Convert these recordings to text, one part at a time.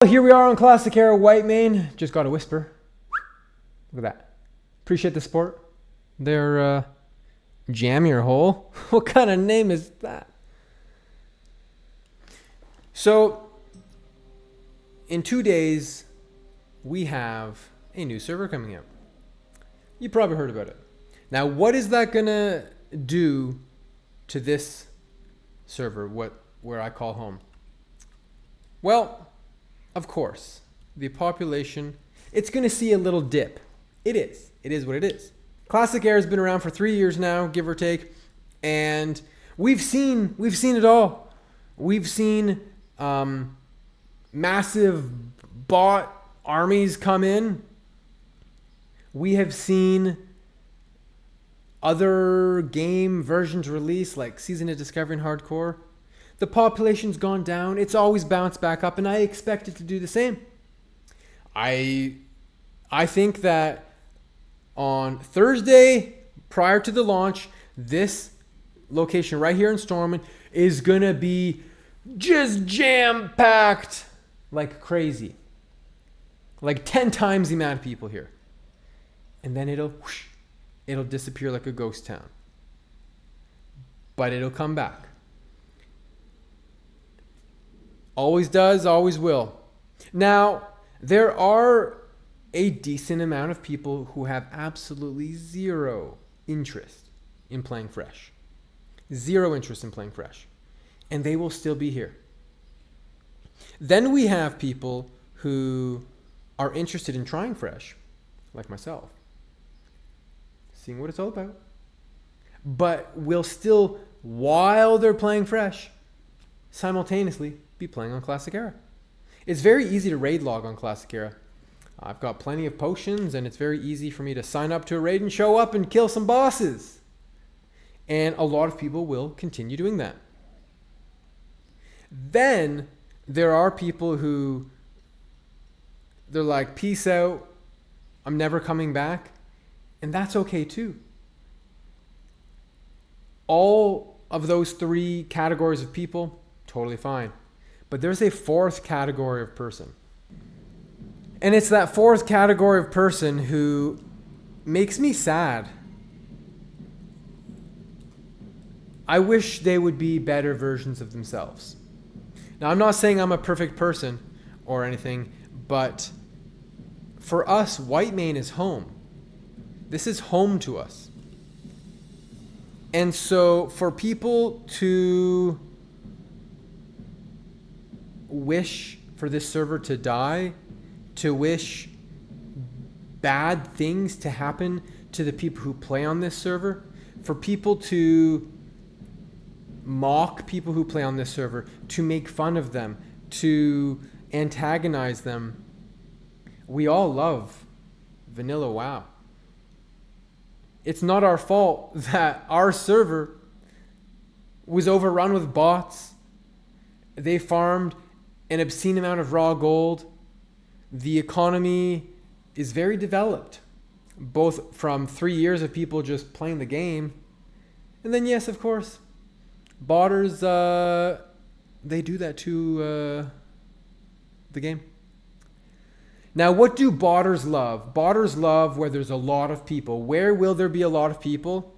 Here we are on Classic Era Whitemane. Just got a whisper. Look at that. Appreciate the support. They're Jam Your Hole. What kind of name is that? So, in 2 days, we have a new server coming out. You probably heard about it. Now, what is that gonna do to this server, where I call home? Well, of course, the population, it's going to see a little dip. It is. It is what it is. Classic Era has been around for 3 years now, give or take, and we've seen it all. We've seen massive bot armies come in. We have seen other game versions release, like Season of Discovery and Hardcore. The population's gone down. It's always bounced back up, and I expect it to do the same. I think that on Thursday, prior to the launch, this location right here in Stormont is going to be just jam-packed like crazy. Like 10 times the amount of people here. And then it'll disappear like a ghost town. But it'll come back. Always does, always will. Now, there are a decent amount of people who have absolutely zero interest in playing fresh. Zero interest in playing fresh. And they will still be here. Then we have people who are interested in trying fresh, like myself, seeing what it's all about, but will still, while they're playing fresh, simultaneously be playing on Classic Era. It's very easy to raid log on Classic Era. I've got plenty of potions, and it's very easy for me to sign up to a raid and show up and kill some bosses. And a lot of people will continue doing that. Then there are people who, they're like, peace out, I'm never coming back. And that's okay too. All of those three categories of people, totally fine. But there's a fourth category of person. And it's that fourth category of person who makes me sad. I wish they would be better versions of themselves. Now, I'm not saying I'm a perfect person or anything, but for us, Whitemane is home. This is home to us. And so for people to wish for this server to die, to wish bad things to happen to the people who play on this server, for people to mock people who play on this server, to make fun of them, to antagonize them. We all love vanilla WoW. It's not our fault that our server was overrun with bots. They farmed an obscene amount of raw gold. The economy is very developed, both from 3 years of people just playing the game. And then, yes, of course, botters, they do that to the game. Now, what do botters love? Botters love where there's a lot of people. Where will there be a lot of people?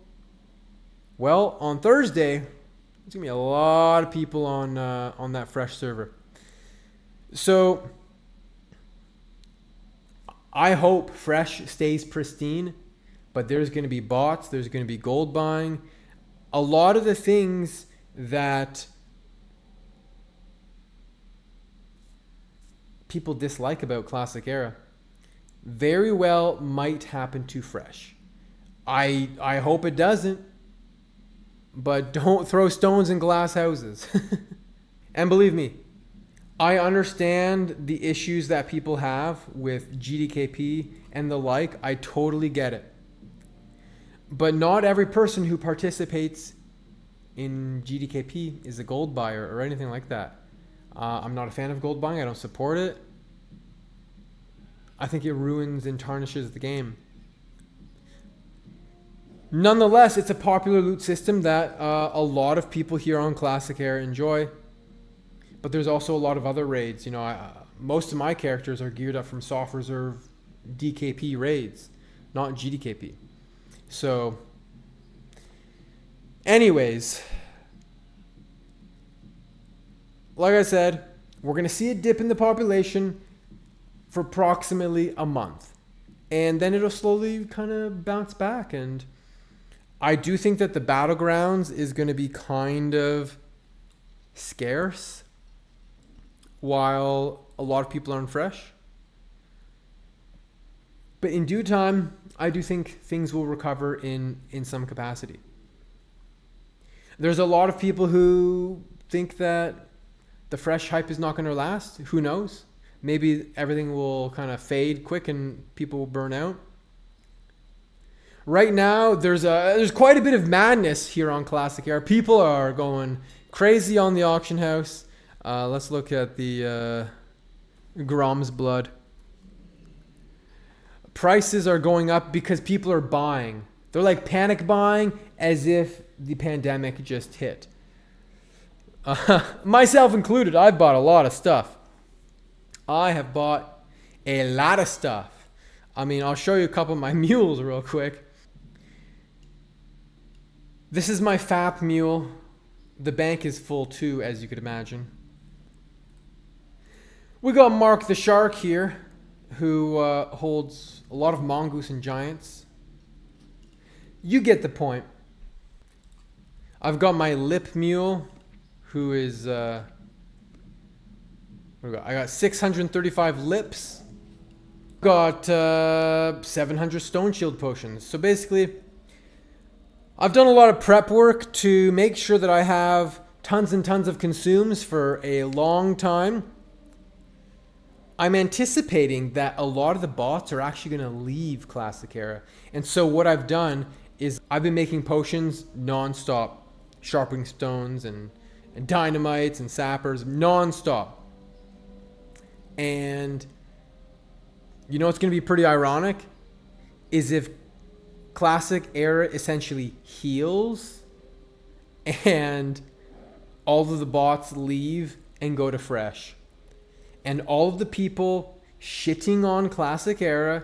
Well, on Thursday, there's going to be a lot of people on that fresh server. So I hope fresh stays pristine, but there's going to be bots, there's going to be gold buying. A lot of the things that people dislike about Classic Era very well might happen to fresh. I hope it doesn't, but don't throw stones in glass houses. And believe me, I understand the issues that people have with GDKP and the like. I totally get it. But not every person who participates in GDKP is a gold buyer or anything like that. I'm not a fan of gold buying. I don't support it. I think it ruins and tarnishes the game. Nonetheless, it's a popular loot system that a lot of people here on Classic Era enjoy. But there's also a lot of other raids. You know, most of my characters are geared up from soft reserve DKP raids, not GDKP. So, anyways, like I said, we're going to see a dip in the population for approximately a month. And then it'll slowly kind of bounce back. And I do think that the Battlegrounds is going to be kind of scarce while a lot of people aren't fresh. But in due time, I do think things will recover in some capacity. There's a lot of people who think that the fresh hype is not going to last. Who knows? Maybe everything will kind of fade quick and people will burn out. Right now, there's quite a bit of madness here on Classic Era. People are going crazy on the auction house. Let's look at the Grom's Blood. Prices are going up because people are buying. They're like panic buying as if the pandemic just hit. Myself included, I've bought a lot of stuff. I have bought a lot of stuff. I mean, I'll show you a couple of my mules real quick. This is my FAP mule. The bank is full too, as you could imagine. We got Mark the Shark here, who holds a lot of mongoose and giants. You get the point. I've got my lip mule, who is... I got 635 lips. Got 700 stone shield potions. So basically, I've done a lot of prep work to make sure that I have tons and tons of consumes for a long time. I'm anticipating that a lot of the bots are actually going to leave Classic Era. And so what I've done is I've been making potions non-stop. Sharpening stones and dynamites and sappers non-stop. And you know what's going to be pretty ironic is if Classic Era essentially heals and all of the bots leave and go to fresh. And all of the people shitting on Classic Era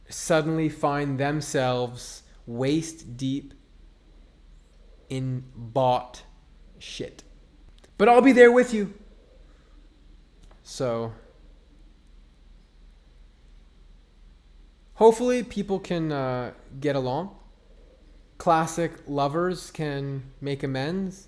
suddenly find themselves waist deep in bot shit. But I'll be there with you. So hopefully people can get along. Classic lovers can make amends.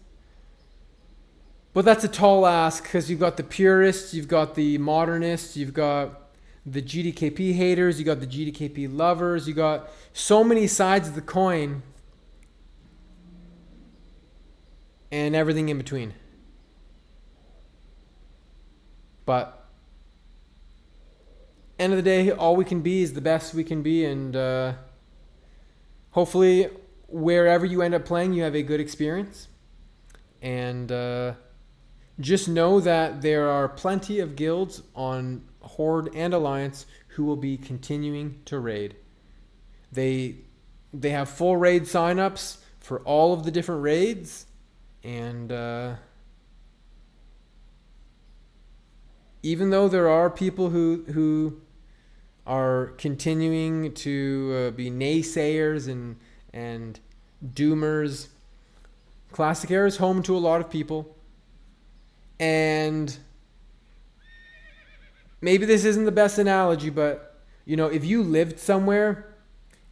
But that's a tall ask because you've got the purists, you've got the modernists, you've got the GDKP haters, you got the GDKP lovers, you got so many sides of the coin and everything in between. But end of the day, all we can be is the best we can be, and hopefully wherever you end up playing, you have a good experience. And just know that there are plenty of guilds on Horde and Alliance who will be continuing to raid. They have full raid signups for all of the different raids, and even though there are people who are continuing to be naysayers and doomers, Classic Era is home to a lot of people. And maybe this isn't the best analogy, but you know, if you lived somewhere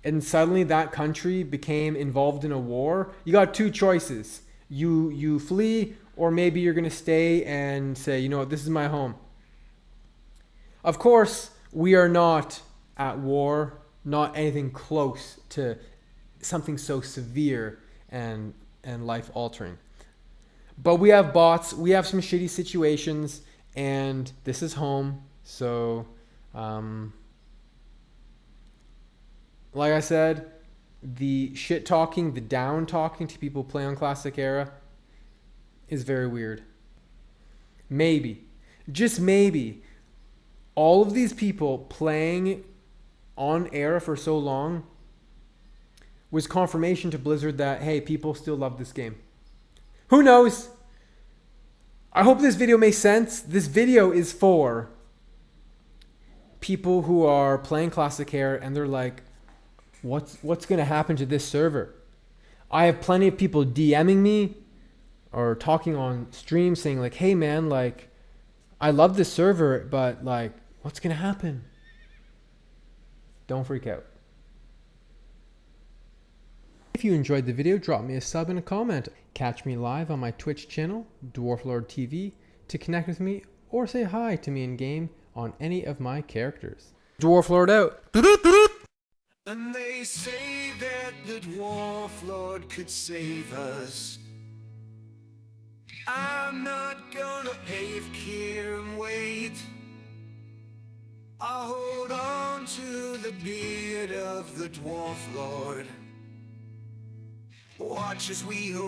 and suddenly that country became involved in a war, you got two choices. You flee, or maybe you're going to stay and say, you know what, this is my home. Of course, we are not at war, not anything close to something so severe and life-altering. But we have bots, we have some shitty situations, and this is home. So, like I said, the shit talking, the down talking to people play on Classic Era is very weird. Maybe, just maybe, all of these people playing on Era for so long was confirmation to Blizzard that, hey, people still love this game. Who knows? I hope this video makes sense. This video is for people who are playing Classic Era and they're like, what's going to happen to this server? I have plenty of people DMing me or talking on stream saying like, hey man, like, I love this server, but like, what's going to happen? Don't freak out. If you enjoyed the video, drop me a sub and a comment. Catch me live on my Twitch channel, Dwarflord TV, to connect with me or say hi to me in game on any of my characters. Dwarflord out. And they say that the Dwarf Lord could save us. I'm not gonna pave here and wait. I'll hold on to the beard of the Dwarf Lord. Watch as we